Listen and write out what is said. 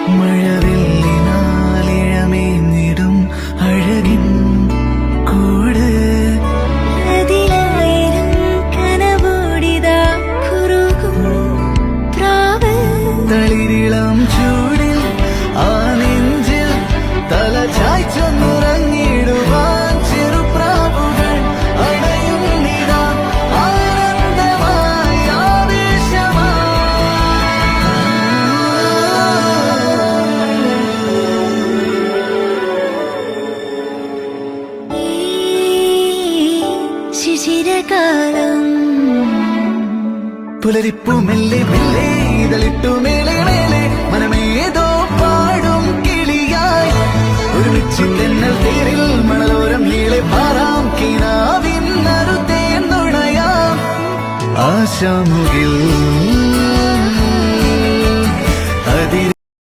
മഴവില്ലിനാലിഴമേഞ്ഞിടും അഴകിൻ കൂട് അതിലായിരം കനവോടിതാ കുറുകും പ്രാവ് തളിരിളം ചൂടിൽ ആ നെഞ്ചിൽ തല ചായ്ച്ചൊന്നുറങ്ങിടുവാൻ ചെറുപ്രാവുകൾ അടയുന്നിതാ ആനന്ദമായി ഈ ശിശിരകാലം പുലരിപ്പു മെല്ലെ മെല്ലെ ഇതളിട്ടു മേലെ മേലെ മനമേതോ പാടും കിളിയായി ഒരുമിച്ച് തെന്നൽ തേരിൽ മണലോരം നീളെ പാറാം കിനാവിൻ നറുതേൻ നുണയാം ആശാമുകിൽ